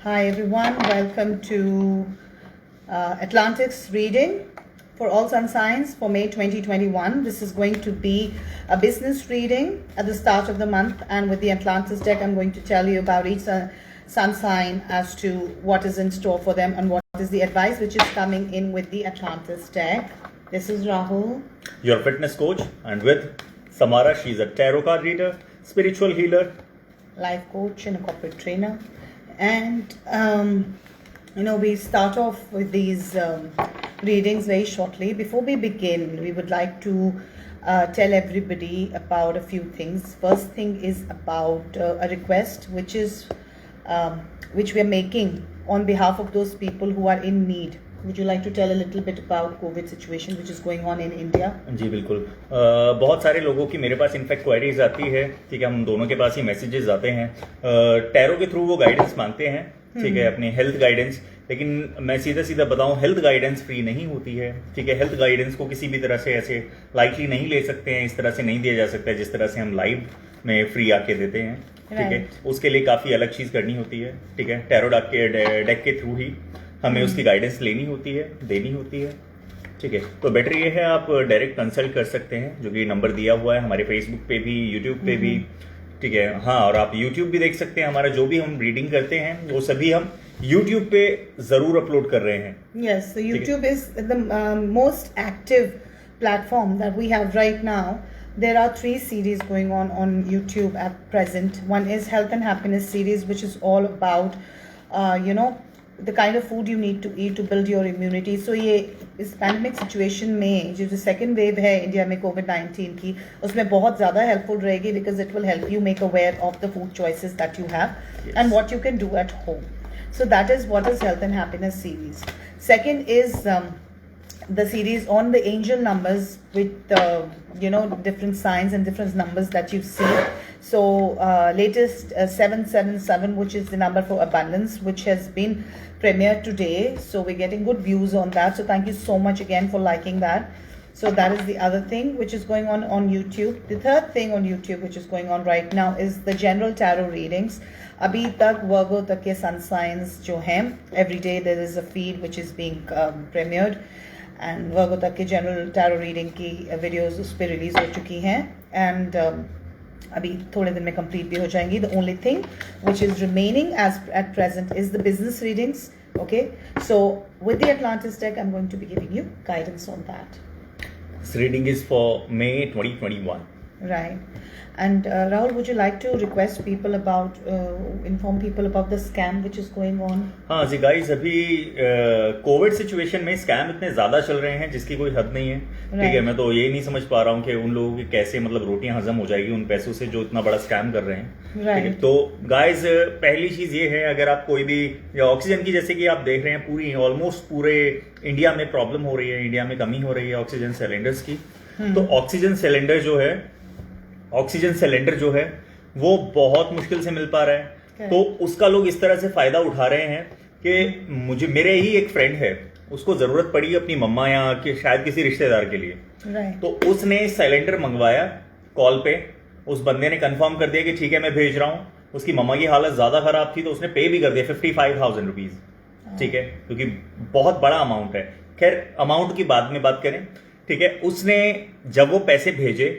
Hi everyone, welcome to Atlantis reading for all Sunsigns for May 2021. This is going to be a business reading at the start of the month, and with the Atlantis deck I'm going to tell you about each sun sign as to what is in store for them and what is the advice which is coming in with the Atlantis deck. This is Rahul, your fitness coach, and with Samara. She's a tarot card reader, spiritual healer, life coach and a corporate trainer. And we start off with these readings very shortly. Before we begin, we would like to tell everybody about a few things. First thing is about a request which we are making on behalf of those people who are in need. Would you like to tell a little bit about COVID situation which is going on in India? जी बिल्कुल। बहुत सारे लोगों की मेरे पास in fact queries आती है, ठीक है। हम दोनों के पास ही मैसेजेस आते हैं। टैरो के थ्रू वो गाइडेंस मांगते हैं, ठीक है, अपनी हेल्थ गाइडेंस। लेकिन मैं सीधा सीधा बताऊं, हेल्थ गाइडेंस फ्री नहीं होती है, ठीक है। हेल्थ गाइडेंस को किसी भी तरह से ऐसे लाइटली नहीं ले सकते हैं, इस तरह से नहीं दिया जा सकता है जिस तरह से हम लाइव में फ्री आके देते हैं, ठीक है। उसके लिए काफ़ी अलग चीज़ करनी होती है, ठीक है। टैरो डेक के थ्रू ही हमें उसकी गाइडेंस लेनी होती है, देनी होती है, ठीक है। तो बेटर ये है आप डायरेक्ट कंसल्ट कर सकते हैं, जो कि नंबर दिया हुआ है हमारे फेसबुक पे भी, यूट्यूब पे भी, ठीक है। हाँ, और आप यूट्यूब भी देख सकते हैं। हमारा जो भी हम रीडिंग करते हैं वो सभी हम यूट्यूब पे जरूर अपलोड कर रहे हैं। Yes, so YouTube is the most active platform that we have right now. There are 3 series going on YouTube at present. One is Health and Happiness series, which is all about the kind of food you need to eat to build your immunity. So ये इस pandemic situation में जो second wave है India में कोविड-19 की, उसमें बहुत ज़्यादा हेल्पफुल रहेगी, because it will help you make aware of the food choices that you have and what you can do at home. So that is what is Health and Happiness series. Second is the series on the angel numbers with different signs and different numbers that you see. So latest 777, which is the number for abundance, which has been premiered today. So we're getting good views on that. So thank you so much again for liking that. So that is the other thing which is going on YouTube. The third thing on YouTube which is going on right now is the general tarot readings. अभी तक वर्गो तक के सन science जो हैं, every day there is a feed which is being premiered, and वर्गो तक के general tarot reading की videos उस पर रिलीज हो चुकी हैं, एंड अभी थोड़े दिन में कंप्लीट भी हो जाएंगी. The only thing which is remaining as at present is the business readings. Okay, so with the Atlantis deck I am going to be giving you guidance on that. This reading is for May 2021. Right. And Rahul, would you like to request people about, inform people about the scam which is going on? हाँ जी guys, अभी Covid situation में scam इतने ज्यादा चल रहे हैं जिसकी कोई हद नहीं है, ठीक है। मैं तो ये नहीं समझ पा रहा हूँ कि उन लोगों की कैसे मतलब रोटियां हजम हो जाएगी उन पैसों से जो इतना बड़ा स्कैम कर रहे हैं, ठीक है। तो गाइस, पहली चीज ये है, अगर आप कोई भी ऑक्सीजन की, जैसे कि आप देख रहे हैं, पूरी ऑलमोस्ट पूरे इंडिया में प्रॉब्लम हो रही है, इंडिया में कमी हो रही है ऑक्सीजन सिलेंडर्स की। तो ऑक्सीजन सिलेंडर जो है वो बहुत मुश्किल से मिल पा रहा है। तो उसका लोग इस तरह से फायदा उठा रहे हैं कि मेरे ही एक फ्रेंड है, उसको जरूरत पड़ी अपनी मम्मा या कि शायद किसी रिश्तेदार के लिए, तो उसने सिलेंडर मंगवाया कॉल पे। उस बंदे ने कंफर्म कर दिया कि ठीक है मैं भेज रहा हूं। उसकी मम्मा की हालत ज्यादा खराब थी तो उसने पे भी कर दिया 55,000 रुपीज, ठीक है, क्योंकि बहुत बड़ा अमाउंट है। खैर, अमाउंट की बाद में बात करें, ठीक है। उसने जब वो पैसे भेजे,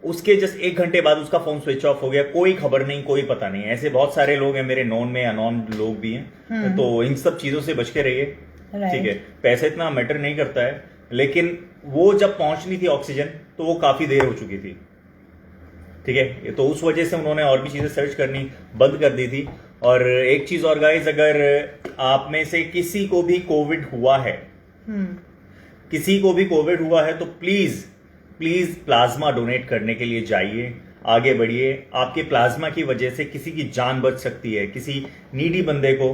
उसके जस्ट 1 घंटे बाद उसका फोन स्विच ऑफ हो गया, कोई खबर नहीं, कोई पता नहीं। ऐसे बहुत सारे लोग हैं मेरे नॉन में, अनॉन लोग भी हैं, तो इन सब चीजों से बच के रहिए, ठीक है। पैसे इतना मैटर नहीं करता है, लेकिन वो जब पहुंचनी थी ऑक्सीजन तो वो काफी देर हो चुकी थी, ठीक है। तो उस वजह से उन्होंने और भी चीजें सर्च करनी बंद कर दी थी। और एक चीज और गाइस, अगर आप में से किसी को भी कोविड हुआ है, तो प्लीज प्लाज्मा डोनेट करने के लिए जाइए, आगे बढ़िए। आपके प्लाज्मा की वजह से किसी की जान बच सकती है, किसी नीडी बंदे को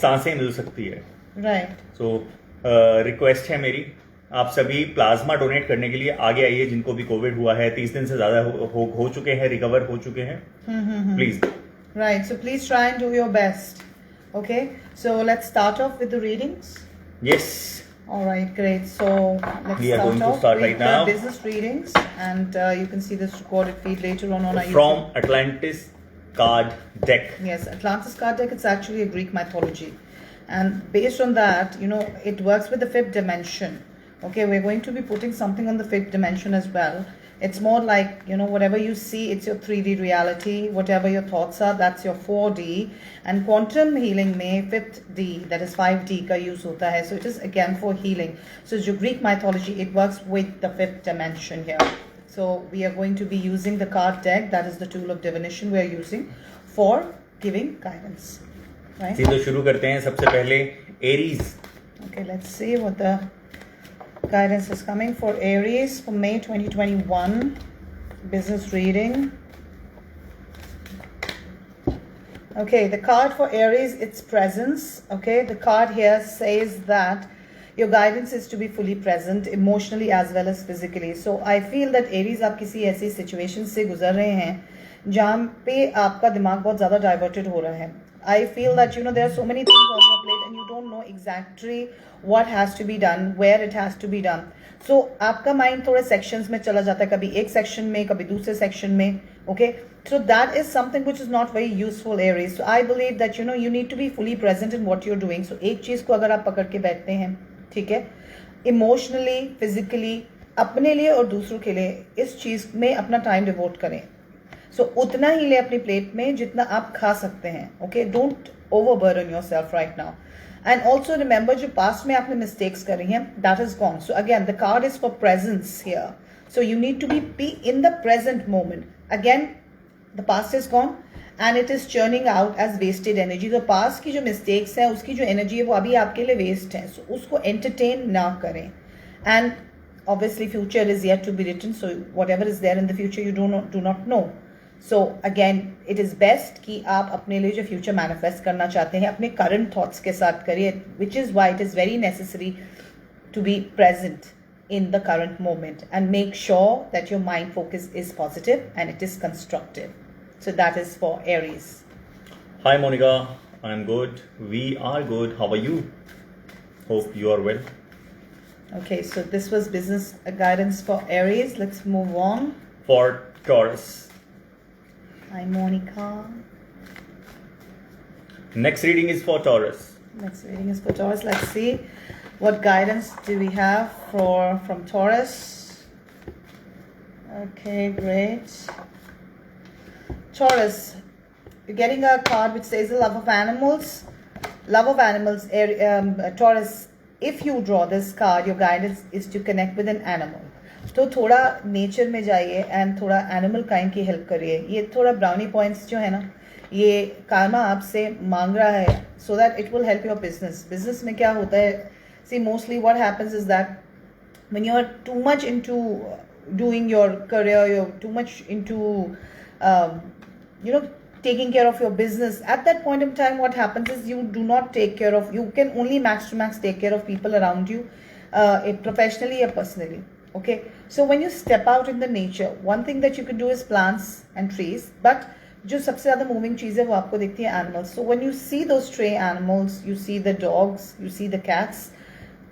सांसें मिल सकती है, राइट। सो रिक्वेस्ट है मेरी, आप सभी प्लाज्मा डोनेट करने के लिए आगे आइए। जिनको भी कोविड हुआ है, 30 दिन से ज्यादा हो चुके हैं, रिकवर हो चुके हैं, please, right. So please try and do your best. Okay, so let's start of with the readings. Yes. All right, great. So let's start with the business readings, and you can see this recorded feed later on our from Atlantis card deck. Yes, Atlantis card deck, it's actually a Greek mythology. And based on that, it works with the fifth dimension. Okay, we're going to be putting something on the fifth dimension as well. It's more like, whatever you see, it's your 3D reality. Whatever your thoughts are, that's your 4D. And quantum healing mein 5th D, that is 5D ka use hota hai. So it is again for healing. So it's your Greek mythology, it works with the fifth dimension here. So we are going to be using the card deck. That is the tool of divination we are using for giving guidance. Right? तो शुरू करते हैं सबसे पहले Aries. Okay, let's see what the guidance is coming for Aries for May 2021 business reading. Okay, the card for Aries, it's presence. Okay, the card here says that your guidance is to be fully present emotionally as well as physically. So I feel that Aries आप किसी ऐसी situation से गुजर रहे हैं जहाँ पे आपका दिमाग बहुत ज़्यादा diverted हो रहा है. I feel that there are so many things on your plate and you don't know exactly what has to be done, where it has to be done. So आपका mind थोड़े sections में चला जाता है, कभी एक section में, कभी दूसरे section में. Okay, so that is something which is not very useful, Aries. So I believe that you need to be fully present in what you're doing. So एक चीज को अगर आप पकड़ के बैठते हैं, ठीक है, इमोशनली फिजिकली अपने लिए और दूसरों के लिए इस चीज में अपना टाइम डिवोट करें. सो उतना ही ले अपनी प्लेट में जितना आप खा सकते हैं. Okay, don't overburden yourself right now. And also remember जो पास्ट में आपने मिस्टेक्स करी हैं, that is gone. So again the card is for presence here. So you need to be in the present moment. Again the past is gone and it is churning out as wasted energy. तो past की जो mistakes है, उसकी जो energy है, वो अभी आपके लिए वेस्ट है. सो उसको एंटरटेन ना करें. And obviously future is yet to be written, so whatever is there in the future you do not know. So again it is best कि आप अपने लिए जो future manifest करना चाहते हैं अपने current thoughts के साथ करिए, which is why it is very necessary to be present in the current moment and make sure that your mind focus is positive and it is constructive. So that is for Aries. Hi Monica, I am good. We are good. How are you? Hope you are well. Okay, so this was business guidance for Aries. Let's move on. For Taurus. Hi Monica. Next reading is for Taurus. Next reading is for Taurus. Let's see what guidance do we have from Taurus. Okay, great. Taurus, you're getting a card which says the love of animals. Love of animals. Taurus, if you draw this card, your guidance is to connect with an animal. तो थोड़ा nature में जाइए and थोड़ा animal kind की help करिए. ये थोड़ा brownie points जो है ना, ये karma आपसे मांग रहा है so that it will help your business. Business में क्या होता है, see mostly what happens is that when you are too much into doing your career, you're too much into taking care of your business, at that point in time what happens is you do not take care of, you can only max to max take care of people around you, professionally or personally. Okay, so when you step out in the nature, one thing that you can do is plants and trees, but जो सबसे ज़्यादा moving चीज़ है वो आपको दिखती है animals. So when you see दो stray animals, you see the dogs, you see the cats,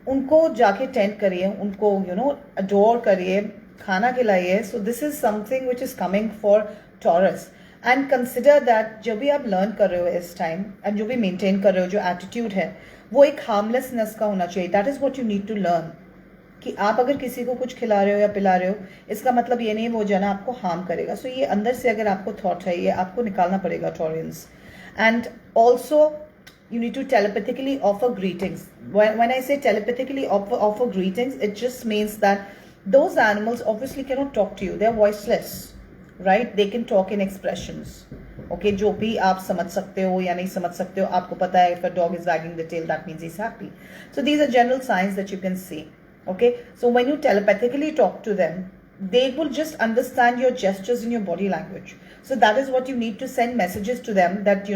उनको जाके टेंड करिए, उनको अडोर करिए, खाना खिलाइए. So this is something which is coming for taurus. And consider that जब भी आप लर्न कर रहे हो इस टाइम एंड जो भी मेंटेन कर रहे हो, जो एटीट्यूड है वो एक हार्मलेसनेस का होना चाहिए. That is what you need to learn. कि आप अगर किसी को कुछ खिला रहे हो या पिला रहे हो, इसका मतलब ये नहीं वो जना आपको हार्म करेगा. सो ये अंदर से अगर आपको थॉट है, ये आपको निकालना पड़ेगा Taureans. And also you need to telepathically offer greetings. When I say telepathically offer greetings, it just means that those animals obviously cannot talk to you. They are voiceless, right? They can talk in expressions. Okay, जो भी आप समझ सकते हो या नहीं समझ सकते हो, आपको पता है if a dog is wagging the tail, that means he's happy. So these are general signs that you can see. Okay, so when you telepathically talk to them, they will just understand your gestures and your body language. So that is what you need to send messages to them, that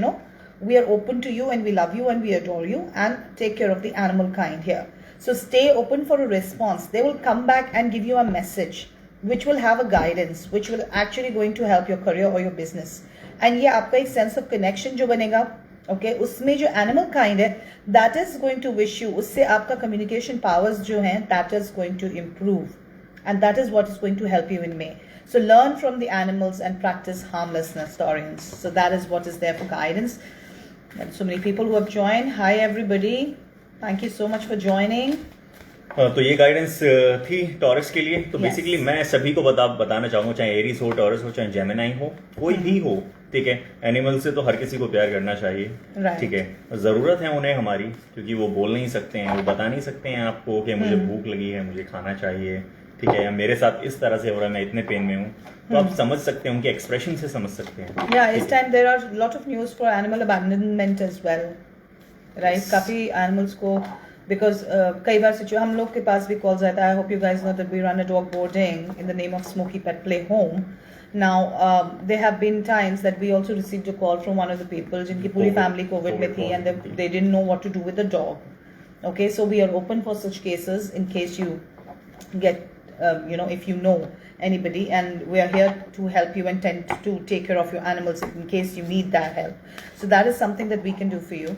we are open to you and we love you and we adore you and take care of the animal kind here. So stay open for a response. They will come back and give you a message which will have a guidance, which will actually going to help your career or your business. And ये आपका एक sense of connection जो बनेगा, okay, उसमें जो animal kind है, that is going to wish you, उससे आपका communication powers जो हैं, that is going to improve. And that is what is going to help you in May. So learn from the animals and practice harmlessness, Taurians. So that is what is there for guidance. And so many people who have joined. Hi everybody. Thank you so much for joining. तो ये guidance थी taurus के लिए. तो basically मैं सभी को बताना चाहूंगा, चाहे एरीज हो, टॉरस हो, चाहे जेमिनाई हो, कोई भी हो, ठीक है. एनिमल से तो हर किसी को प्यार करना चाहिए, ठीक है. जरूरत है उन्हें हमारी, क्योंकि वो बोल नहीं सकते हैं, वो बता नहीं सकते हैं आपको कि मुझे भूख लगी है, मुझे खाना चाहिए, ठीक है, या मेरे साथ इस तरह से हो रहा है, मैं इतने पेन में हूँ. तो आप समझ सकते हैं, उनके एक्सप्रेशन से समझ सकते हैं. या इस time there are lot of news for animal abandonment as well, right. काफी एनिमल्स को, बिकॉज कई बार हम लोग के पास भी कॉल्स आता है. I hope you guys know that we run a dog boarding in the name of Smokey pet play home. Now, there have been times that we also received a call from one of the people जिनकी पूरी family COVID में थी, and they didn't know what to do with the dog. Okay, so we are open for such cases in case you get, if you know anybody, and we are here to help you and tend to take care of your animals in case you need that help. So that is something that we can do for you.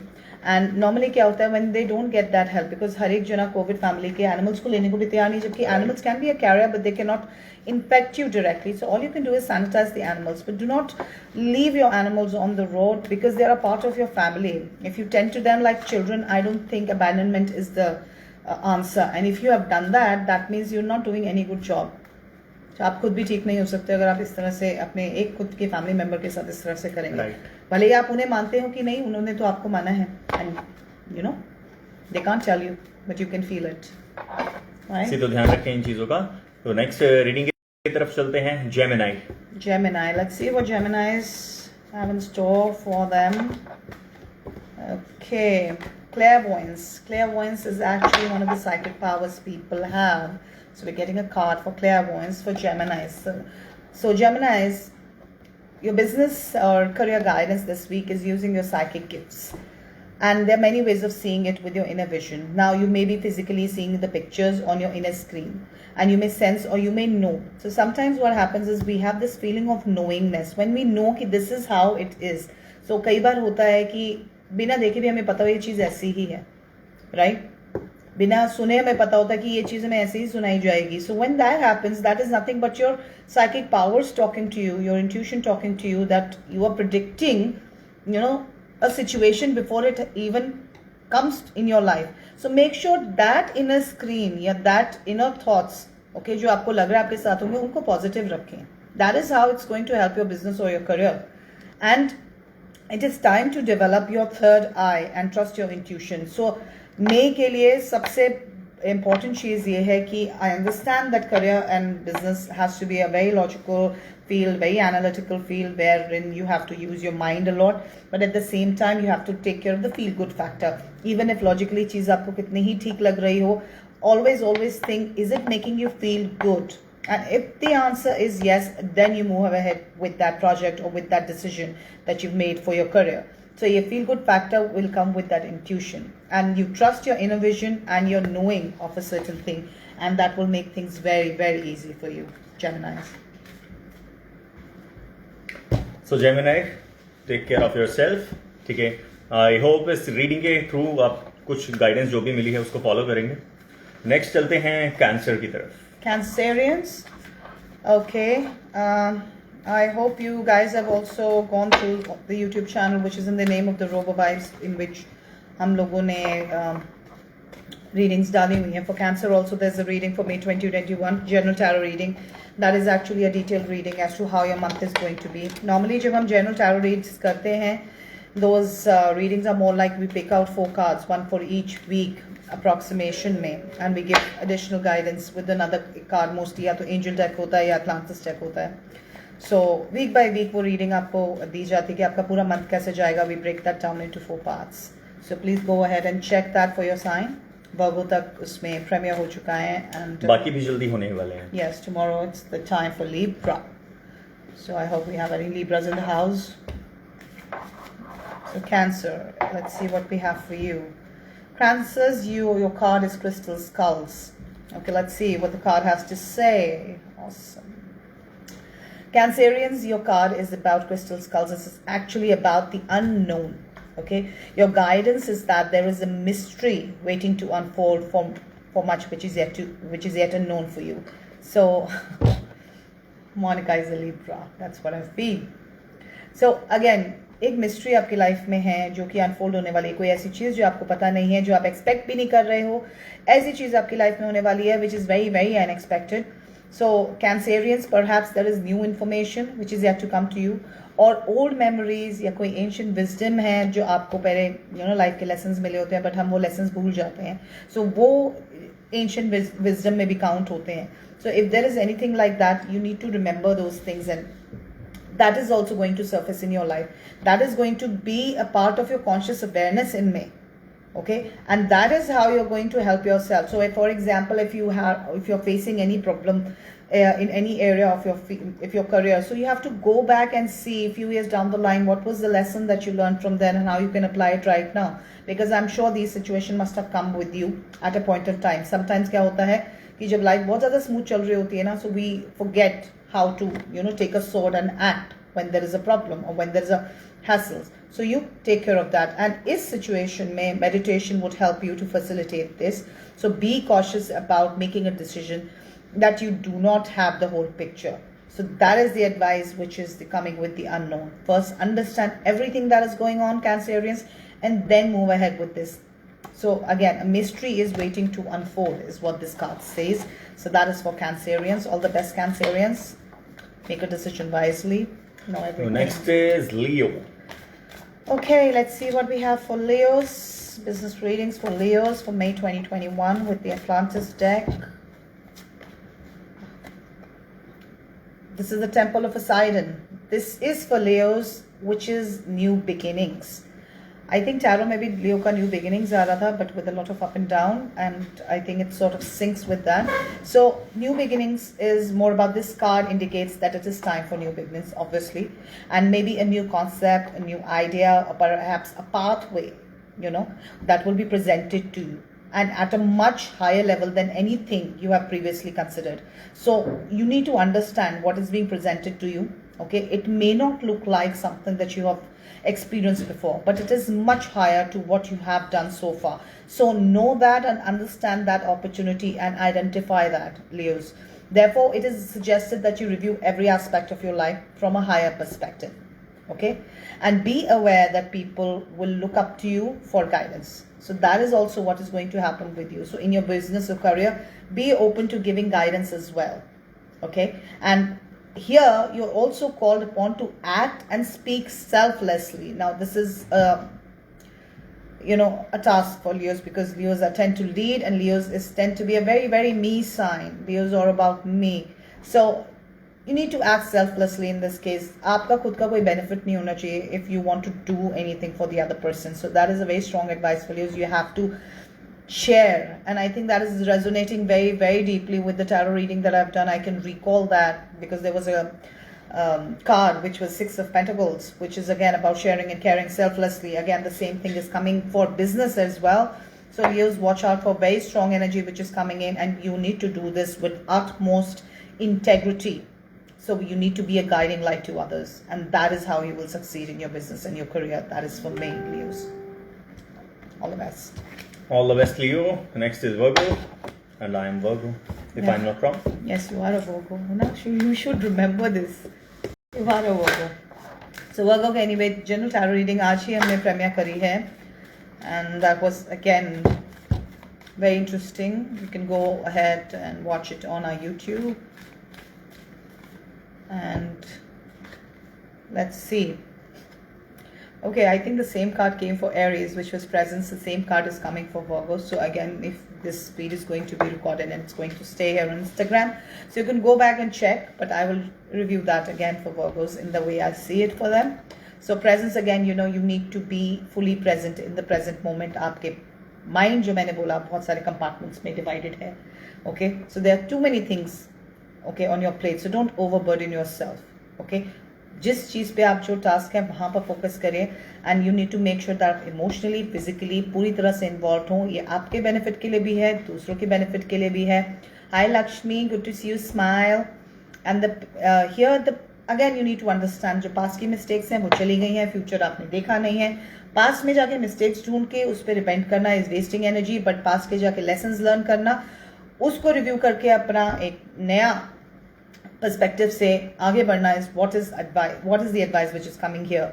And normally क्या होता है when they don't get that help, because हर एक जना Covid family के animals को लेने को भी तैयार नहीं, जबकि animals can be a carrier but they cannot infect you directly. So all you can do is sanitize the animals, but do not leave your animals on the road because they are a part of your family. If you tend to them like children, I don't think abandonment is the answer. And if you have done that, that means you're not doing any good job. तो आप खुद भी ठीक नहीं हो सकते अगर आप इस तरह से अपने एक खुद के फैमिली मेंबर के साथ इस तरह से करेंगे. भले ही आप उन्हें मानते हो कि नहीं, उन्होंने तो आपको माना है, and they can't tell you but you can feel it. तो ध्यान रखें इन चीजों का. तो नेक्स्ट रीडिंग की तरफ चलते हैं. Gemini, let's see what जेमिनाइज have in store for them. Okay, clairvoyance is actually one of the psychic powers people have. So we're getting a card for clairvoyance for Geminis. So Geminis, your business or career guidance this week is using your psychic gifts. And there are many ways of seeing it with your inner vision. Now you may be physically seeing the pictures on your inner screen. And you may sense or you may know. So sometimes what happens is we have this feeling of knowingness. When we know कि this is how it is. So कई बार होता है कि बिना देखे भी हमें पता हो ये चीज़ ऐसी ही है. Right? बिना सुने हमें पता होता है कि ये चीज़ हमें ऐसे ही सुनाई जाएगी. So when that happens, that is nothing but your psychic powers talking to you, your intuition talking to you, that you are predicting, a situation before it even comes in your life. So make sure that inner screen या that inner thoughts, okay, जो आपको लग रहा है आपके साथ होंगे, उनको positive रखें. That is how it's going to help your business or your career. And it is time to develop your third eye and trust your intuition. So मई के लिए सबसे important चीज़ ये है कि I understand that career and business has to be a very logical field, very analytical field wherein you have to use your mind a lot, but at the same time you have to take care of the feel good factor. Even if logically चीज़ आपको कितनी ही ठीक लग रही हो, always think, is it making you feel good? And if the answer is yes, then you move ahead with that project or with that decision that you've made for your career. So your feel good factor will come with that intuition, and you trust your inner vision and your knowing of a certain thing, and that will make things very, very easy for you, Geminis. So Gemini, take care of yourself. ठीक है. I hope इस reading के through आप कुछ guidance जो भी मिली है उसको फॉलो करेंगे. नेक्स्ट चलते हैं कैंसर की तरफ. Cancerians, okay. I hope you guys have also gone through the YouTube channel, which is in the name of the Rover Vibes, in which हम लोगों ने readings डाली हुई हैं. For Cancer also there's a reading for May 2021, general tarot reading. That is actually a detailed reading as to how your month is going to be. Normally जब हम general tarot reads करते हैं, those readings are more like we pick out 4 cards, one for each week approximation में, and we give additional guidance with another card. Mostly या तो angel deck होता है या Atlantis deck होता है. So week by week वो reading आपको दी जाती है कि आपका पूरा month कैसे जाएगा. We break that down into 4 parts. So please go ahead and check that for your sign. Virgo तक उसमें premier हो चुका है, and बाकी भी जल्दी होने वाले हैं. Yes, tomorrow it's the time for Libra. So I hope we have any Libras in the house. So Cancer, let's see what we have for you. Cancers, your card is Crystal Skulls. Okay, let's see what the card has to say. Awesome. Cancerians, your card is about crystal skulls. This is actually about the unknown. Okay, your guidance is that there is a mystery waiting to unfold for much which is yet unknown for you. So Monica is a Libra. That's what I feel. So again, एक mystery आपकी life में है जो कि unfold होने वाली है. कोई ऐसी चीज़ जो आपको पता नहीं है, जो आप एक्सपेक्ट भी नहीं कर रहे हो, ऐसी चीज़ आपकी लाइफ में होने वाली है which is very very unexpected. So Cancerians, perhaps there is new information which is yet to come to you, और old memories या कोई ancient wisdom है जो आपको पहले लाइफ के lessons मिले होते हैं, बट हम वो lessons भूल जाते हैं. So वो ancient wisdom में भी count होते हैं. So if there is anything like that, you need to remember those things, and that is also going to surface in your life. That is going to be a part of your conscious awareness in May. Okay, and that is how you're going to help yourself. So if, for example, if you're facing any problem in any area of your career, so you have to go back and see a few years down the line what was the lesson that you learned from then and how you can apply it right now, because I'm sure these situation must have come with you at a point of time. Sometimes क्या होता है कि जब life बहुत ज़्यादा smooth चल रही होती है ना, so we forget how to take a sword and act when there is a problem or when there is a hassles. So you take care of that, and is situation may meditation would help you to facilitate this. So be cautious about making a decision that you do not have the whole picture. So that is the advice which is coming with the unknown. First understand everything that is going on, Cancerians, and then move ahead with this. So again, a mystery is waiting to unfold is what this card says. So that is for Cancerians. All the best, Cancerians. Make a decision wisely. Know everything. Next is Leo. Okay, let's see what we have for Leos. Business readings for Leos for May 2021 with the Atlantis deck. This is the Temple of Poseidon. This is for Leos, which is new beginnings. I think tarot में भी Leo का new beginnings आ रहा था, but with a lot of up and down, and I think it sort of syncs with that. So new beginnings is more about, this card indicates that it is time for new beginnings, obviously, and maybe a new concept, a new idea, or perhaps a pathway, that will be presented to you, and at a much higher level than anything you have previously considered. So you need to understand what is being presented to you. Okay, it may not look like something that you have experienced before, but it is much higher to what you have done so far. So know that and understand that opportunity and identify that, Leos. Therefore, it is suggested that you review every aspect of your life from a higher perspective. Okay, and be aware that people will look up to you for guidance. So that is also what is going to happen with you. So in your business or career, be open to giving guidance as well. Okay, and here you're also called upon to act and speak selflessly. Now this is a task for Leos, because Leos tend to lead, and Leos tend to be a very very me sign. Leos are about me. So you need to act selflessly in this case. आपका खुद का कोई benefit नहीं होना चाहिए if you want to do anything for the other person. So that is a very strong advice for Leos. You have to share, and I think that is resonating very very deeply with the tarot reading that I've done. I can recall that because there was a card which was Six of Pentacles, which is again about sharing and caring selflessly. Again, the same thing is coming for business as well. So Leos, watch out for very strong energy which is coming in, and you need to do this with utmost integrity. So you need to be a guiding light to others, and that is how you will succeed in your business and your career. That is for me, Leos. All the best. All the best, Leo. Next is Virgo, and I am Virgo, if I'm not wrong. Yes, you are a Virgo. You should remember this. You are a Virgo. So Virgo, anyway, general tarot reading आज ही हमने premiere करी है, and that was again very interesting. You can go ahead and watch it on our YouTube, and let's see. Okay, I think the same card came for Aries, which was presence. The same card is coming for Virgo. So again, if this video is going to be recorded and it's going to stay here on Instagram, so you can go back and check, but I will review that again for Virgos in the way I see it for them. So presence, again, you need to be fully present in the present moment. आपके mind, जो मैंने बोला, बहुत सारे compartments में divided है. Okay, so there are too many things, okay, on your plate. So don't overburden yourself. Okay, जिस चीज़ पे आप जो टास्क है वहाँ पर फोकस करें, and you need to make sure that emotionally physically पूरी तरह से इन्वॉल्व हों. ये आपके बेनिफिट के लिए भी है, दूसरों के बेनिफिट के लिए भी है. Hi Lakshmi, good to see you, smile. And here the again you need to understand, जो पास्ट की मिस्टेक्स हैं वो चली गई हैं, फ्यूचर आपने देखा नहीं है. पास्ट में जाके मिस्टेक्स ढूंढ के उस पर रिपेंट करना is wasting energy, but past के जाके लेसन्स लर्न करना, उसको रिव्यू करके अपना एक नया perspective से आगे बढ़ना is what is the advice which is coming here.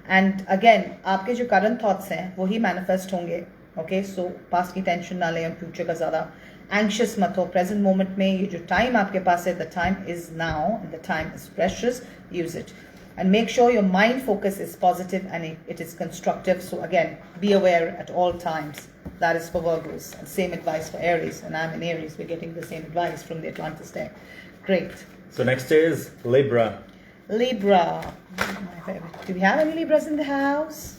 And again, आपके जो current thoughts हैं वही manifest होंगे. Okay, so past की tension ना लें और future का ज़्यादा anxious मत हो. Present moment में ये जो time आपके पास है, the time is now and the time is precious. Use it. And make sure your mind focus is positive and it is constructive. So again, be aware at all times. That is for Virgos. And same advice for Aries. And I'm in Aries. We're getting the same advice from the Atlantis deck. Great. So next is Libra. Libra. My favorite. Do we have any Libras in the house?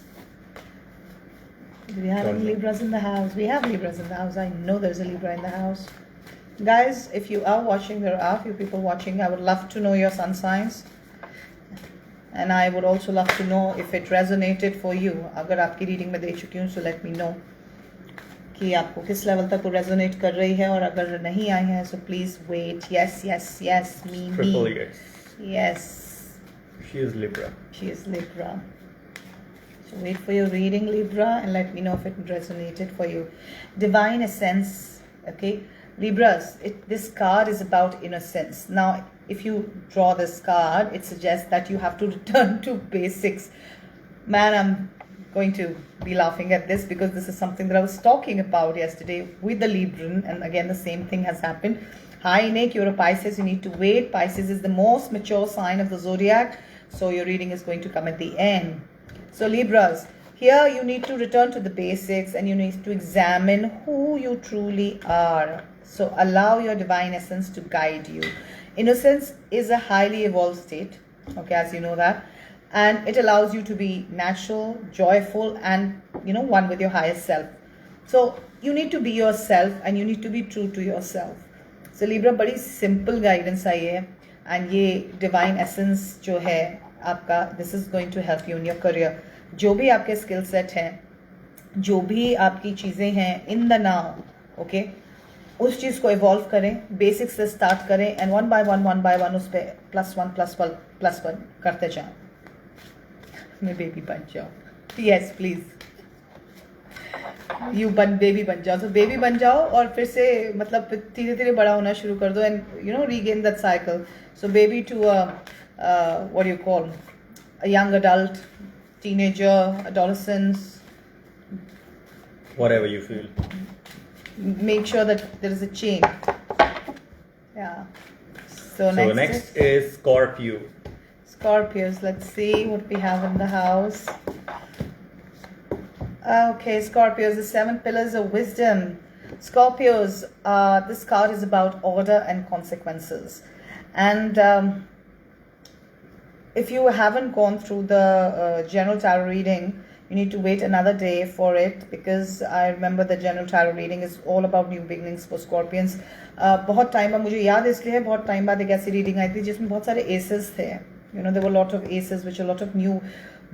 Do we have any Libras in the house? We have Libras in the house. I know there's a Libra in the house. Guys, if you are watching, there are a few people watching. I would love to know your sun signs. And I would also love to know if it resonated for you. अगर आपकी reading में दे चुकी हूँ, so let me know कि आपको किस level तक वो रेजोनेट कर रही है. और अगर नहीं आई है, so please wait. Yes, yes, yes, me. Triple yes. Yes. She is Libra. She is Libra. So wait for your reading, Libra, and let me know if it resonated for you. Divine Essence. Okay, Libras. This card is about innocence. Now, if you draw this card, it suggests that you have to return to basics. Man, I'm going to be laughing at this because this is something that I was talking about yesterday with the Libran, and again the same thing has happened. Hi Nick, you're a Pisces, you need to wait. Pisces is the most mature sign of the zodiac, so your reading is going to come at the end. So Libras, here you need to return to the basics and you need to examine who you truly are. So allow your divine essence to guide you. Innocence is a highly evolved state, okay, as you know that, and it allows you to be natural, joyful, and one with your highest self. So you need to be yourself and you need to be true to yourself. So Libra, बड़ी simple guidance आई है, and ये divine essence जो है आपका, this is going to help you in your career. जो भी आपके skill set हैं, जो भी आपकी चीज़ें हैं in the now, okay, उस चीज़ को इवॉल्व करें, बेसिक्स से स्टार्ट करें, एंड वन बाय वन उस पर +1 करते जाओ. मैं बेबी बन जाओ. यस प्लीज, बेबी बन जाओ. तो बेबी बन जाओ और फिर से मतलब धीरे धीरे बड़ा होना शुरू कर दो, and regain that cycle. So baby to what you call a young adult, teenager, adolescence, whatever you feel. Make sure that there is a change. Yeah. So next is Scorpio. Scorpios. Let's see what we have in the house. Okay, Scorpios, the 7 pillars of wisdom. Scorpios, this card is about order and consequences. And if you haven't gone through the general tarot reading, you need to wait another day for it, because I remember the general tarot reading is all about new beginnings for Scorpions. बहुत time बाद, मुझे याद इसलिए है, बहुत time बाद एक ऐसी रीडिंग आई थी जिसमें बहुत सारे एसेस थे. There were a lot of aces, which are a lot of new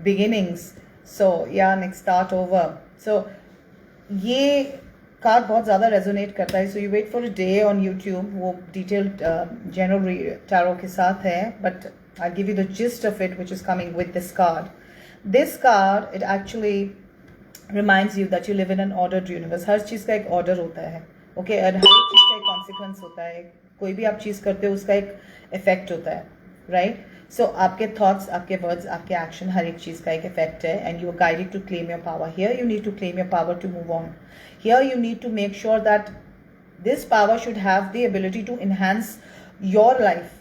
beginnings. So yeah, next start over. So ये कार्ड बहुत ज़्यादा रेजोनेट करता है. So you wait for a day on YouTube. वो detailed general tarot के साथ है, but I'll give you the gist of it, which is coming with this card. This card, it actually reminds you that you live in an ordered universe. हर चीज़ का एक order होता है, okay, और हर एक चीज़ का एक consequence होता है. कोई भी आप चीज़ करते हो उसका एक effect होता है, right? So आपके thoughts, आपके words, आपके action, हर एक चीज़ का एक effect है, and you are guided to claim your power. Here you need to claim your power to move on. Here you need to make sure that this power should have the ability to enhance your life.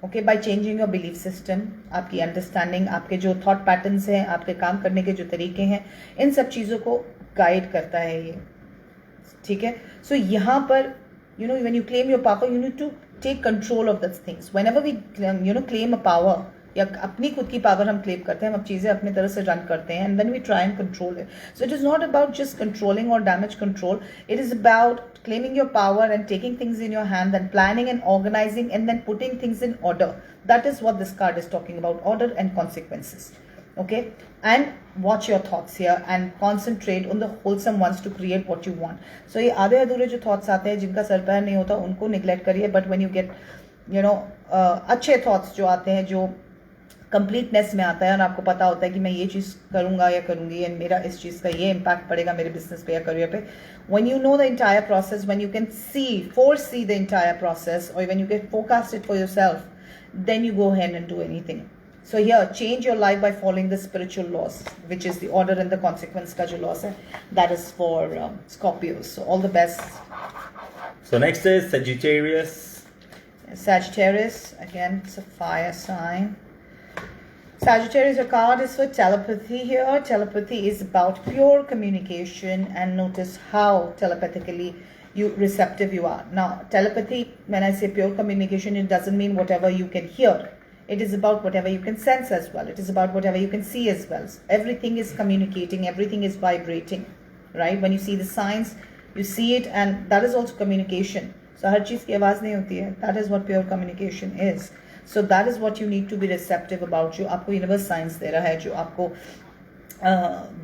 Okay, by changing your belief system, आपकी understanding, आपके जो thought patterns हैं, आपके काम करने के जो तरीके हैं, इन सब चीज़ों को गाइड करता है ये. ठीक है. सो यहाँ पर when you claim your power, you need to take control of those things. Whenever we claim a power, या अपनी खुद की पावर हम क्लेम करते हैं, हम चीज़ें अपनी तरह से रन करते हैं, and then we try and control it. So it is not about just controlling और damage control. It is about claiming your power and taking things in your hand and planning and organizing and then putting things in order. That is what this card is talking about, order and consequences. Okay, and watch your thoughts here and concentrate on the wholesome ones to create what you want. So ये आधे अधूरे जो thoughts आते हैं, जिनका sir पैर नहीं होता, उनको neglect करिए. But when you get अच्छे thoughts जो आते हैं, जो कंप्लीटनेस में आता है, और आपको पता होता है कि मैं ये चीज़ करूँगा या करूँगी, एंड मेरा इस चीज़ का ये इम्पैक्ट पड़ेगा मेरे बिजनेस पे या करियर पे. When you know the entire process, when you can foresee the entire process, or when you get forecast it for yourself, then you go ahead and do anything. So here, change your life by following the spiritual laws, which is the order and the consequence ka jo laws hai. That is for Scorpios. So all the best. So next is Sagittarius. Sagittarius, again, it's a fire sign. Sagittarius, your card is for telepathy here. Telepathy is about pure communication, and notice how telepathically receptive you are. Now, telepathy, when I say pure communication, it doesn't mean whatever you can hear. It is about whatever you can sense as well. It is about whatever you can see as well. Everything is communicating. Everything is vibrating, right? When you see the signs, you see it, and that is also communication. So, हर चीज़ की आवाज़ नहीं होती है. That is what pure communication is. So that is what you need to be receptive about. जो आपको universe signs दे रहा है, जो आपको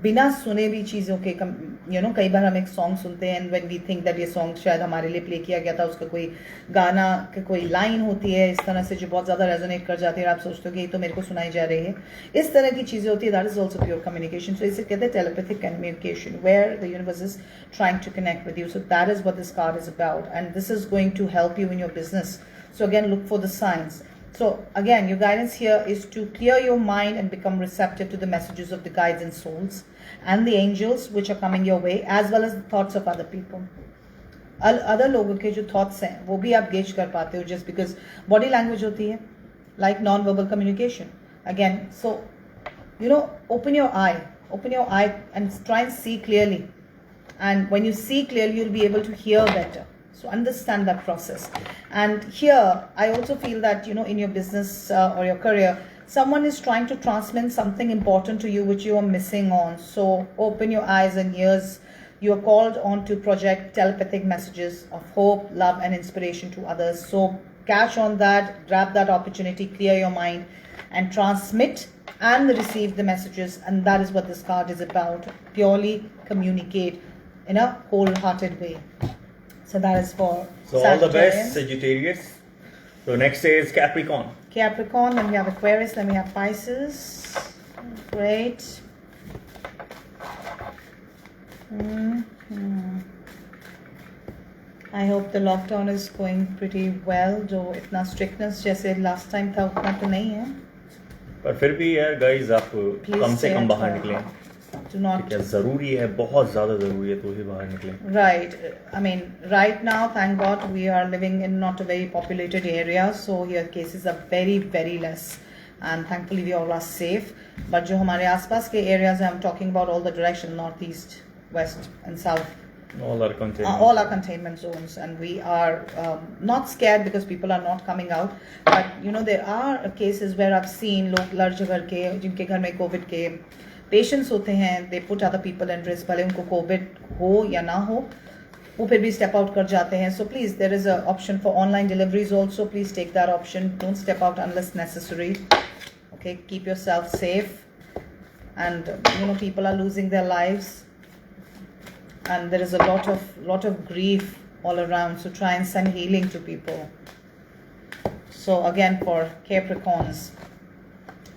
बिना सुने भी चीज़ों के कई बार हम एक सॉन्ग सुनते हैं, when we think that ये सॉन्ग शायद हमारे लिए प्ले किया गया था, उसका कोई गाना की कोई लाइन होती है इस तरह से जो बहुत ज़्यादा रेजोनेट कर जाती है और आप सोचते हो कि ये तो मेरे को सुनाई जा रही है. इस तरह की चीज़ें होती है. That is also pure communication. So इसे कहते हैं telepathic communication, where the universe is trying to connect with you. So that is what this card is about, and this is going to help you in your business. So again, look for the signs. So again, your guidance here is to clear your mind and become receptive to the messages of the guides and souls and the angels which are coming your way, as well as the thoughts of other people. Other लोगों के जो thoughts हैं वो भी आप gauge कर पाते हो, just because body language होती है, like non-verbal communication. Again, so open your eye and try and see clearly. And when you see clearly, you'll be able to hear better. So understand that process. And here, I also feel that, in your business or your career, someone is trying to transmit something important to you which you are missing on. So open your eyes and ears. You are called on to project telepathic messages of hope, love, and inspiration to others. So catch on that, grab that opportunity, clear your mind, and transmit and receive the messages. And that is what this card is about. Purely communicate in a wholehearted way. So that is for So all the best, Sagittarius. So next is Capricorn. Capricorn, then we have Aquarius, then we have Pisces. Great. I hope the lockdown is going pretty well. जो इतना strictness जैसे last time था उतना तो नहीं है. पर फिर भी यार guys, आप कम से कम बाहर निकलें. Do not. क्या ज़रूरी है, बहुत ज़्यादा ज़रूरी है तो ही बाहर निकलें. Right. I mean, right now, thank God, we are living in not a very populated area, so here cases are very, very less, and thankfully we all are safe. But जो हमारे आसपास के areas हैं, I'm talking about all the direction, northeast, west, and south. All are containment zones, and we are not scared because people are not coming out. But there are cases where I've seen लोग लड़ झगड़ के जिनके घर में Covid के patients होते हैं, they put other people in risk, भले उनको कोविड हो या ना हो, वो फिर भी step out कर जाते हैं. So please, there is an option for online deliveries also. Please take that option. Don't step out unless necessary. Okay, keep yourself safe. And people are losing their lives, and there is a lot of grief all around. So try and send healing to people. So again, for Capricorns,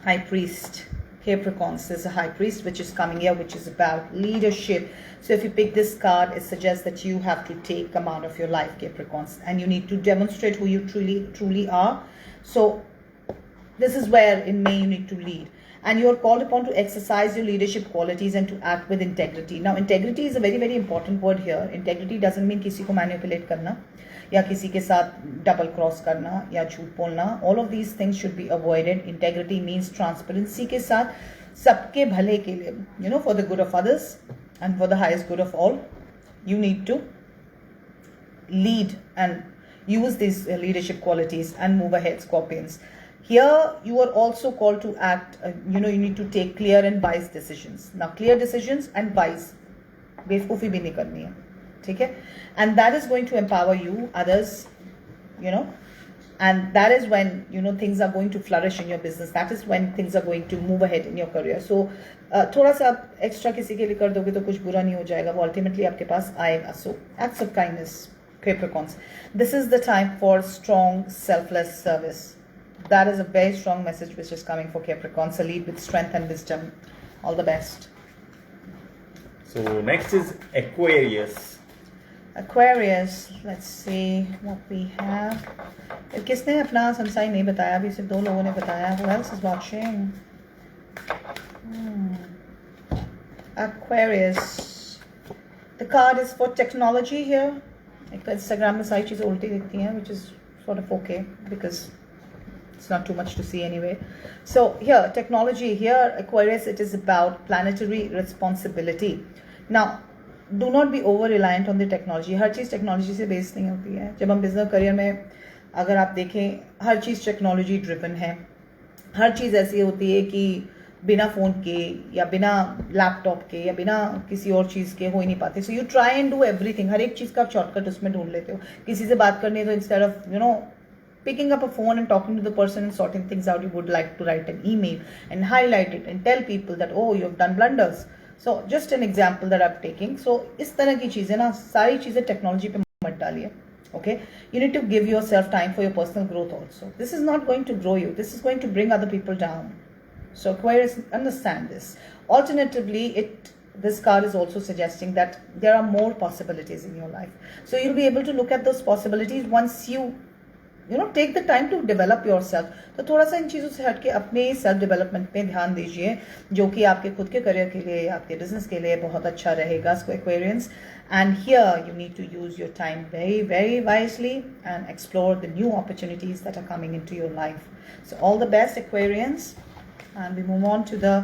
High Priest. Capricorns, there's a High Priest which is coming here, which is about leadership. So if you pick this card, it suggests that you have to take command of your life, Capricorns, and you need to demonstrate who you truly are. So this is where in May you need to lead, and you are called upon to exercise your leadership qualities and to act with integrity. Now, integrity is a very, very important word here. Integrity doesn't mean किसी को manipulate करना या किसी के साथ double cross करना या झूठ बोलना. All of these things should be avoided. Integrity means transparency के साथ सबके भले के लिए, for the good of others and for the highest good of all, you need to lead and use these leadership qualities and move ahead, Scorpions. Here you are also called to act, you need to take clear and wise decisions. Now, clear decisions and wise, बेवकूफ़ी भी नहीं करनी है, ठीक है? And that is going to empower you, others, and that is when, things are going to flourish in your business. That is when things are going to move ahead in your career. So, थोड़ा सा आप extra किसी के लिए कर दोगे तो कुछ बुरा नहीं हो जाएगा. वो ultimately आपके पास आएगा. So, acts of kindness, Capricorns. This is the time for strong, selfless service. That is a very strong message which is coming for Capricorn. So lead with strength and wisdom. All the best. So next is Aquarius. Aquarius, let's see what we have. किसने अपना sunsign नहीं बताया अभी, सिर्फ 2 लोगों ने बताया. Who else is watching? Aquarius. The card is for technology here. Instagram में सारी चीज़ें उल्टी दिखती हैं, which is sort of okay because it's not too much to see anyway. So here, technology here, Aquarius, it is about planetary responsibility. Now, do not be over reliant on the technology. Her cheese technology से based नहीं होती है. जब हम business career में अगर आप देखें, हर चीज़ टेक्नोलॉजी ड्रिवन है. हर चीज़ ऐसी होती है कि बिना फ़ोन के या बिना लैपटॉप के या बिना किसी और चीज़ के हो ही नहीं पाते. So you try and do everything. हर एक चीज़ का आप शॉर्टकट उसमें ढूंढ लेते हो. किसी से बात करनी है तो instead of picking up a phone and talking to the person and sorting things out, you would like to write an email and highlight it and tell people that, oh, you have done blunders. So just an example that I'm taking. So इस तरह की चीज़ें ना, सारी चीज़ें technology पे मत डालिए. Okay, you need to give yourself time for your personal growth also. This is not going to grow you. This is going to bring other people down. So Aquarius, understand this. Alternatively, this card is also suggesting that there are more possibilities in your life. So you'll be able to look at those possibilities once you take the time to develop yourself. तो थोड़ा सा इन चीज़ों से हट के अपने self development पे ध्यान दीजिए, जो कि आपके खुद के करियर के लिए, आपके बिजनेस के लिए बहुत अच्छा रहेगा. Aquarians, and here you need to use your time very, very wisely and explore the new opportunities that are coming into your life. So all the best, Aquarians. And we move on to the,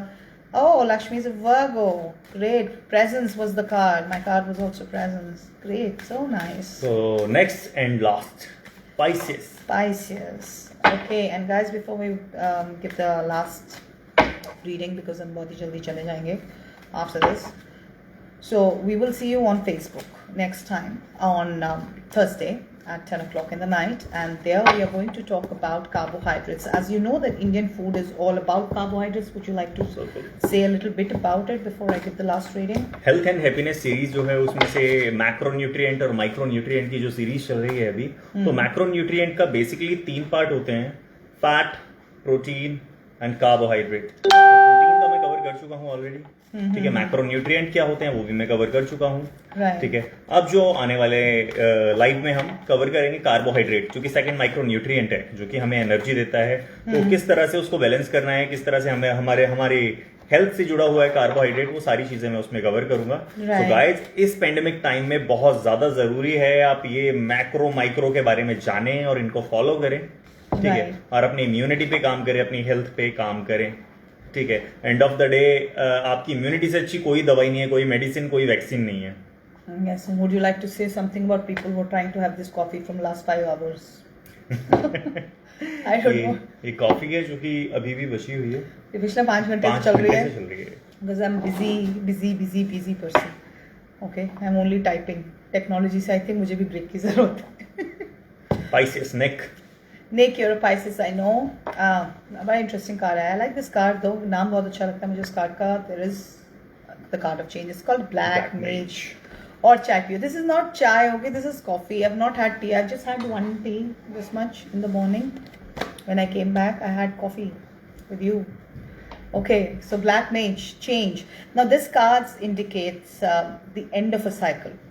oh, Lakshmi is a Virgo. Great. Presence was the card. My card was also presence. Great. So nice. So next and last, Pisces. Okay, and guys, before we give the last reading, because हम बहुत ही जल्दी चले जाएंगे after this. So we will see you on Facebook next time on Thursday at 10 o'clock in the night, and there we are going to talk about carbohydrates. As you know that Indian food is all about carbohydrates. Would you like to say a little bit about it before I give the last reading? Health and happiness series जो है उसमें से macronutrient और micronutrient की जो series चल रही है अभी, तो मैक्रोन्यूट्रिएंट का बेसिकली 3 पार्ट होते हैं: fat, protein and carbohydrate. Protein का मैं कवर कर चुका हूँ ऑलरेडी. ठीक है. मैक्रोन्यूट्रिएंट क्या होते हैं वो भी मैं कवर कर चुका हूँ. ठीक है. अब जो आने वाले लाइव में हम कवर करेंगे कार्बोहाइड्रेट, जो कि सेकंड माइक्रोन्यूट्रिएंट है, जो कि हमें एनर्जी देता है. तो किस तरह से उसको बैलेंस करना है, किस तरह से हमें हमारे हेल्थ से जुड़ा हुआ है कार्बोहाइड्रेट, वो सारी चीजें मैं उसमें कवर करूंगा. तो गाइस, इस पेंडेमिक टाइम में बहुत ज्यादा जरूरी है आप ये मैक्रो माइक्रो के बारे में जानें और इनको फॉलो करें. ठीक है. और अपनी इम्यूनिटी पे काम करें, अपनी हेल्थ पे काम करें. ठीक है. एंड ऑफ द डे आपकी इम्यूनिटी से अच्छी कोई दवाई नहीं है, कोई मेडिसिन, कोई वैक्सीन नहीं है. Yes, and would you like to say something about people who are trying to have this coffee from last 5 hours? I don't know. ये कॉफी है जो कि अभी भी बची हुई है. ये पिछले 5 घंटे से चल रही है. Because I'm busy person. Okay, I'm only typing. Technology से I think मुझे भी ब्रेक की जरूरत है. Pisces, Nick, you're a Pisces, I know. बड़ा interesting card है. I like this card though. नाम बहुत अच्छा लगता है मुझे इस card का. There is the card of change. It's called Black Mage. Or chai pio. This is not chai, okay? This is coffee. I've not had tea. I've just had one tea, this much in the morning. When I came back, I had coffee with you. Okay, so Black Mage, change. Now this card indicates the end of a cycle.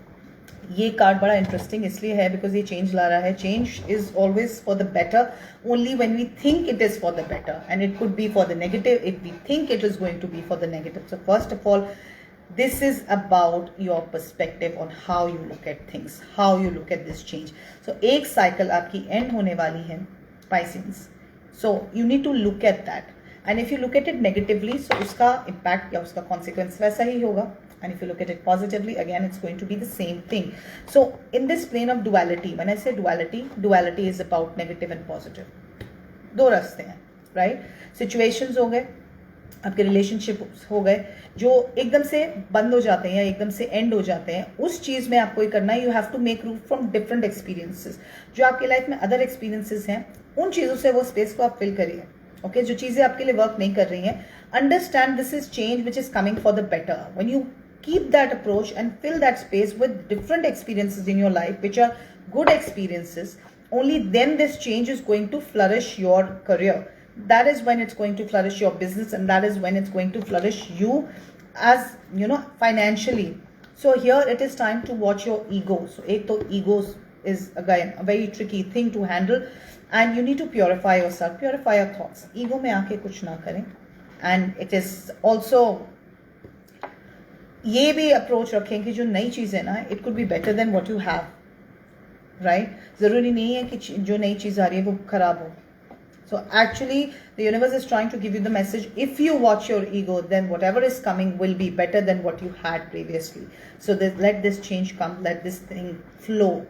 ये card बड़ा interesting इसलिए है because ये change ला रहा है. Change is always for the better only when we think it is for the better, and it could be for the negative if we think it is going to be for the negative. So first of all, this is about your perspective on how you look at things, how you look at this change. So एक cycle आपकी end होने वाली है, Pisces. So you need to look at that. And if you look at it negatively, so उसका impact या उसका consequence वैसा ही होगा. And if you look at it positively, again it's going to be the same thing. So in this plane of duality, when I say duality is about negative and positive. 2 रास्ते हैं, right? Situations हो गए, आपके relationship हो गए जो एकदम से बंद हो जाते हैं या एकदम से एंड हो जाते हैं. उस चीज़ में आपको ये करना है, you have to make room from different experiences. जो आपके लाइफ में अदर एक्सपीरियंसेस हैं, उन चीज़ों से वो स्पेस को आप फिल करिए. ओके, जो चीज़ें आपके लिए वर्क नहीं कर रही हैं, understand this is change which is coming for the better. When you keep that approach and fill that space with different experiences in your life which are good experiences, only then this change is going to flourish your career. That is when it's going to flourish your business, and that is when it's going to flourish you as, financially. So here it is time to watch your ego. So एक तो ego is again a very tricky thing to handle, and you need to purify yourself, purify your thoughts. Ego में आके कुछ ना करें. And it is also ये भी approach रखें कि जो नई चीज़ है ना, it could be better than what you have, right. ज़रूरी नहीं है कि जो नई चीज़ आ रही है वो खराब हो. So actually the universe is trying to give you the message, if you watch your ego, then whatever is coming will be better than what you had previously. So let this change come, let this thing flow,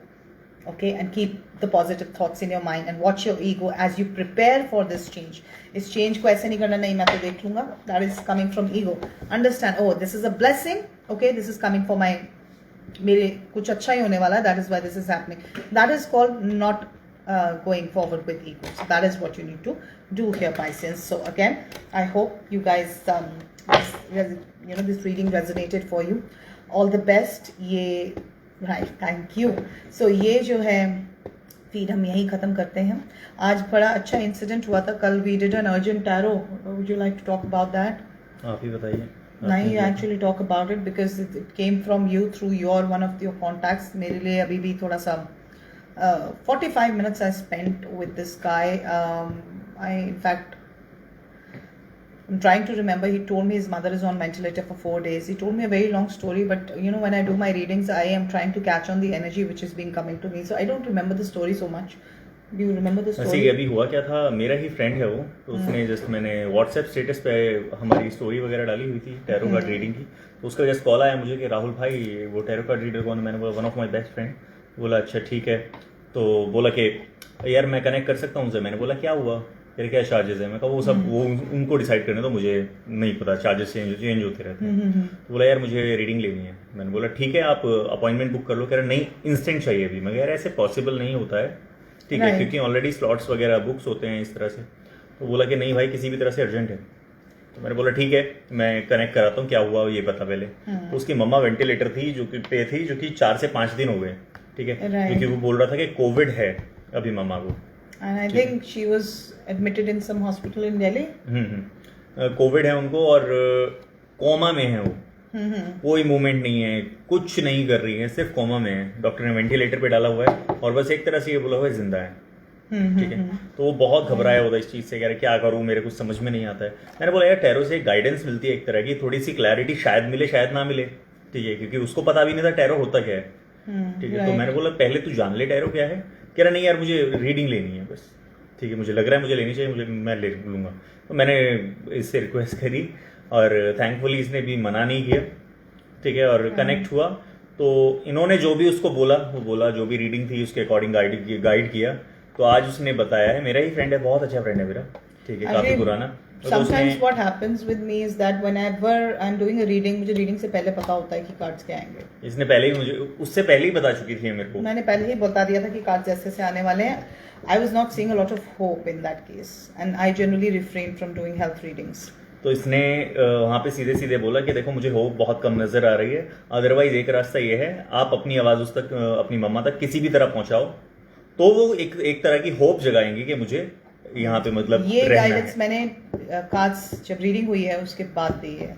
okay, and keep the positive thoughts in your mind and watch your ego as you prepare for this change. इस change को ऐसे नहीं करना, नहीं मैं तो देख लूँगा, that is coming from ego. Understand, oh this is a blessing, okay, this is coming for my, मेरे कुछ अच्छा ही होने वाला, that is why this is happening. That is called not going forward with ego. So that is what you need to do here, Pisces. So again, I hope you guys this reading resonated for you. All the best. ये right, thank you. So ये जो है feed हम यहीं ख़त्म करते हैं. आज बड़ा अच्छा इंसिडेंट हुआ था कल. We did an urgent tarot. Would you like to talk about that? आप ही बताइए. नहीं, you actually talk about it because it came from you through one of your contacts. मेरे लिए अभी भी थोड़ा सा 45 minutes I spent with this guy. In fact, I'm trying to remember. He told me his mother is on ventilator for 4 days. He told me a very long story, but when I do my readings, I am trying to catch on the energy which is being coming to me. So I don't remember the story so much. Do you remember the story? ऐसे अभी हुआ क्या था, मेरा ही friend है वो, तो उसने जस्ट मैंने व्हाट्सएप स्टेटस पे हमारी स्टोरी वगैरह डाली हुई थी टैरो कार्ड रीडिंग की, तो उसका जस्ट कॉल आया मुझे कि राहुल भाई वो टैरो कार्ड रीडर कौन. मैंने बोला one of my best friend. बोला अच्छा ठीक है. तो बोला कि यार मैं कनेक्ट कर सकता हूँ उनसे. मैंने बोला क्या हुआ, फिर क्या चार्जेस है. मैं कहा वो सब वो उनको डिसाइड करने, तो मुझे नहीं पता, चार्जेस चेंज होते रहते हैं. तो बोला यार मुझे रीडिंग लेनी है. मैंने बोला ठीक है आप अपॉइंटमेंट बुक कर लो. कह रहा नहीं इंस्टेंट चाहिए अभी. मैं यार ऐसे पॉसिबल नहीं होता है, ठीक है, क्योंकि ऑलरेडी स्लॉट्स वगैरह बुक्स होते हैं इस तरह से. तो बोला कि नहीं भाई किसी भी तरह से अर्जेंट है. तो मैंने बोला ठीक है मैं कनेक्ट कराता हूँ, क्या हुआ ये बता पहले. तो उसकी मम्मा वेंटिलेटर थी जो कि 4 से 5 दिन हो गए, ठीक है, क्योंकि वो बोल रहा था कि कोविड है अभी मम्मा को. And I think she was admitted in some hospital in Delhi. Covid है उनको और कोमा में है वो. कोई मूवमेंट नहीं है, कुछ नहीं कर रही है, सिर्फ कोमा में है. डॉक्टर ने वेंटिलेटर पे डाला हुआ है और बस एक तरह से ये बोला हुआ है जिंदा है, ठीक है. तो वो बहुत घबराया होता है इस चीज से, कह रहे क्या करूं, मेरे कुछ समझ में नहीं आता है. मैंने बोला यार टैरो से गाइडेंस मिलती है एक तरह की, थोड़ी सी क्लैरिटी शायद मिले शायद ना मिले, ठीक है, क्योंकि उसको पता भी नहीं था टैरो होता क्या है, ठीक है. तो मैंने बोला पहले तू जान ले टैरो क्या है. कह रहा नहीं यार मुझे रीडिंग लेनी है बस, ठीक है, मुझे लग रहा है मुझे लेनी चाहिए, मैं ले लूँगा. तो मैंने इससे रिक्वेस्ट करी और थैंकफुली इसने भी मना नहीं किया, ठीक है, और कनेक्ट हुआ. तो इन्होंने जो भी उसको बोला वो बोला, जो भी रीडिंग थी उसके अकॉर्डिंग गाइड किया. तो आज उसने बताया है, मेरा ही फ्रेंड है, बहुत अच्छा फ्रेंड है मेरा, ठीक है, काफी पुराना. Sometimes what happens with me is that whenever I'm doing a reading, मुझे रीडिंग से पहले पता होता है कि कार्ड्स क्या आएंगे. इसने पहले ही उससे पहले ही बता चुकी थी मेरे को. मैंने पहले ही बता दिया था कि कार्ड्स ऐसे से आने वाले हैं. I was not seeing a lot of hope in that case, and I generally refrain from doing health readings. तो इसने वहाँ पे सीधे सीधे बोला कि देखो मुझे होप बहुत कम नजर आ रही है, अदरवाइज एक रास्ता ये है आप अपनी आवाज उस तक अपनी मम्मा तक किसी भी तरह पहुंचाओ, तो वो एक तरह की होप जगाएंगे कि मुझे यहाँ पे मतलब ये गाइडेंस मैंने कार्ड्स जब रीडिंग हुई है उसके बाद दी है.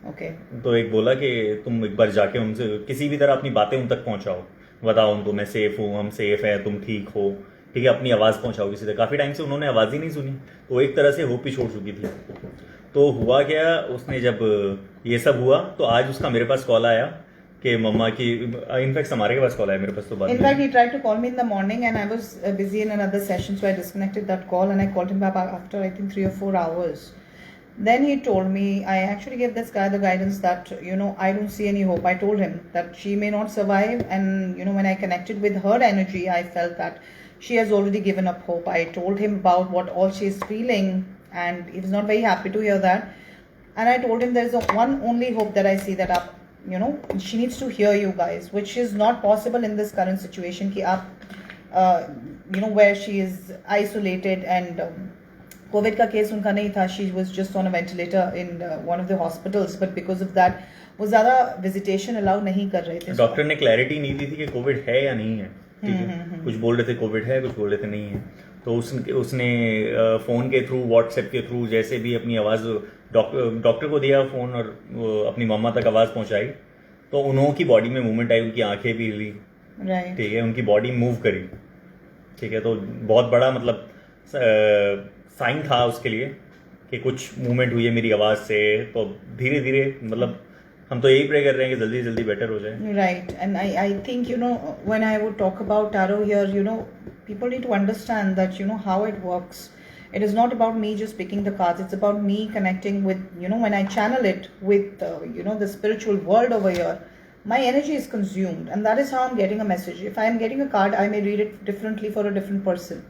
ओके. तो एक बोला कि तुम एक बार जाके उनसे किसी भी तरह अपनी बातें उन तक पहुंचाओ, बताओ उनको मैं सेफ हूँ, हम सेफ है, तुम ठीक हो, ठीक है, अपनी आवाज़ पहुंचाओ किसी तक. काफ़ी टाइम से उन्होंने आवाज़ ही नहीं सुनी, तो एक तरह से होप ही छोड़ चुकी थी. तो हुआ क्या, उसने जब ये सब हुआ तो आज उसका मेरे पास कॉल आया कि मम्मा की, इनफैक्ट समारे के पास कॉल आया मेरे पास. तो बाद in fact he tried to call me in the morning and I was busy in another session, so I disconnected that call and I called him back after I think 3 or 4 hours. Then he told me, I actually gave this guy the guidance that, I don't see any hope. I told him that she may not survive, and, when I connected with her energy, I felt that she has already given up hope. I told him about what all she is feeling, and he was not very happy to hear that. And I told him there is one only hope that I see, that she needs to hear you guys, which is not possible in this current situation, ki aap, where she is isolated and Covid का case उनका नहीं था. She was just on a ventilator in one of the hospitals, but because of that वो ज़्यादा visitation allow नहीं कर रहे थे. डॉक्टर ने क्लैरिटी नहीं दी थी कि कोविड है या नहीं है, ठीक है. कुछ बोल रहे थे कोविड है, कुछ बोल रहे थे नहीं है. तो उसने फ़ोन के थ्रू, व्हाट्सएप के थ्रू, जैसे भी अपनी आवाज़ डॉक्टर को दिया फ़ोन और अपनी मम्मा तक आवाज़ पहुँचाई. तो उन्हों की बॉडी में मूवमेंट आई, उनकी आंखें भी हिली, राइट, ठीक है, उनकी बॉडी मूव करी, ठीक है, तो बहुत बड़ा मतलब साइन था उसके लिए कि कुछ मूवमेंट हुई है मेरी आवाज़ से, तो धीरे धीरे मतलब हम तो यही प्रे कर रहे हैं कि जल्दी जल्दी बेटर हो जाए. right. And I think, you know, when I would talk about tarot here, you know, people need to understand that, you know, how it works. It is not about me just picking the cards. It's about me connecting with, you know, when I channel it with, you know, the spiritual world over here, my energy is consumed. And that is how I'm getting a message. If I am getting a card, I may read it differently for a different person.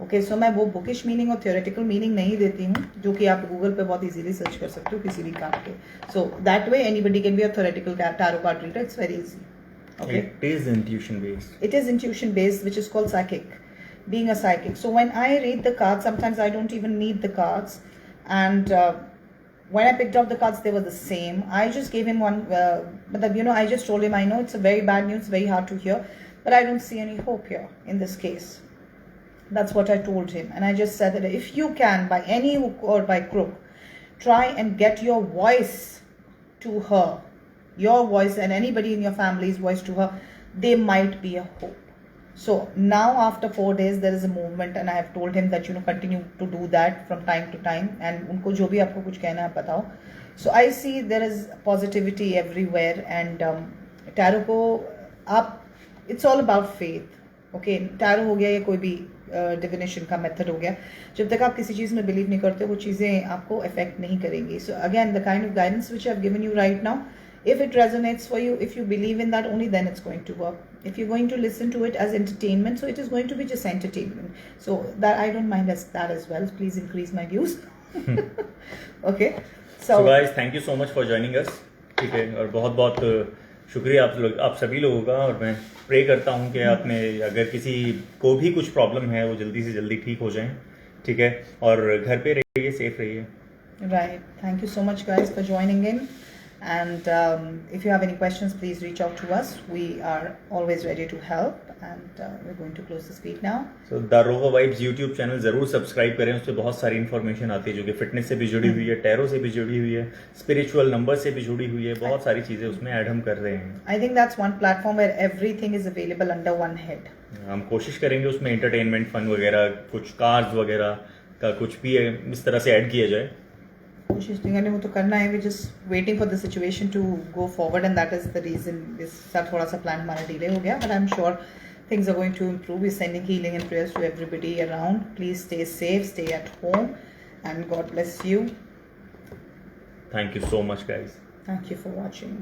Okay, so मैं वो bookish meaning और theoretical meaning नहीं देती हूँ, जो कि आप Google पे बहुत इजीली सर्च कर सकते हो किसी भी कार्ड के. So that way anybody can be a theoretical tarot card reader. It's very easy. Okay, it is intuition based. It is intuition based, which is called psychic, being a psychic. So when I read the cards, sometimes I don't even need the cards, and when I picked up the cards, they were the same. I just gave him one, but you know, I just told him, I know it's a very bad news, very hard to hear, but I don't see any hope here in this case. That's what I told him, and I just said that if you can, by any hook or by crook, try and get your voice to her, your voice and anybody in your family's voice to her, there might be a hope. So now after 4 days there is a movement, and I have told him that, you know, continue to do that from time to time, and unko jo bhi aapko kuch kehna hai batao. So I see there is positivity everywhere, and tarot ko aap, it's all about faith. Okay, tarot हो गया या कोई भी divination का method हो गया, जब तक आप किसी चीज़ में बिलीव नहीं करते वो चीज़ें आपको अफेक्ट नहीं करेंगी. सो again the kind of guidance which I have given you right now, if it resonates for you, if you believe in that, only then it's going to work. If you're going to listen to it as entertainment, so it is going to be just entertainment. So that I don't mind as that as well. Please increase my views. Okay. So guys, thank you so much for joining us. ठीक है, और बहुत बहुत शुक्रिया आप सभी लोगों का, और मैं प्रे करता हूँ कि आप में अगर किसी को भी कुछ प्रॉब्लम है वो जल्दी से जल्दी ठीक हो जाएं, ठीक है, और घर पे रहिए, सेफ रहिए. Right. Thank you so much guys for joining in. And if you have any questions, please reach out to us. We are always ready to help, and we're going to close this feed now. So the Rover Vibes YouTube channel ज़रूर subscribe करें, उस पर बहुत सारी information आती है जो कि फिटनेस से भी जुड़ी हुई है, टैरो से भी जुड़ी हुई है, स्पिरिचुअल नंबर से भी जुड़ी हुई है, बहुत सारी चीज़ें उसमें ऐड हम कर रहे हैं. I think that's one platform where everything is available under one head. हम कोशिश करेंगे उसमें एंटरटेनमेंट, फन वगैरह, कुछ कार्ड्स वगैरह का कुछ भी इस तरह से ऐड किया जाए. कोशिश नहीं करनी, वो तो करना है. We just waiting for the situation to go forward, and that is the reason this थोड़ा सा प्लान हमारा डिले हो गया, but I am sure things are going to improve. We're sending healing and prayers to everybody around. Please stay safe, stay at home, and God bless you. Thank you so much guys. Thank you for watching.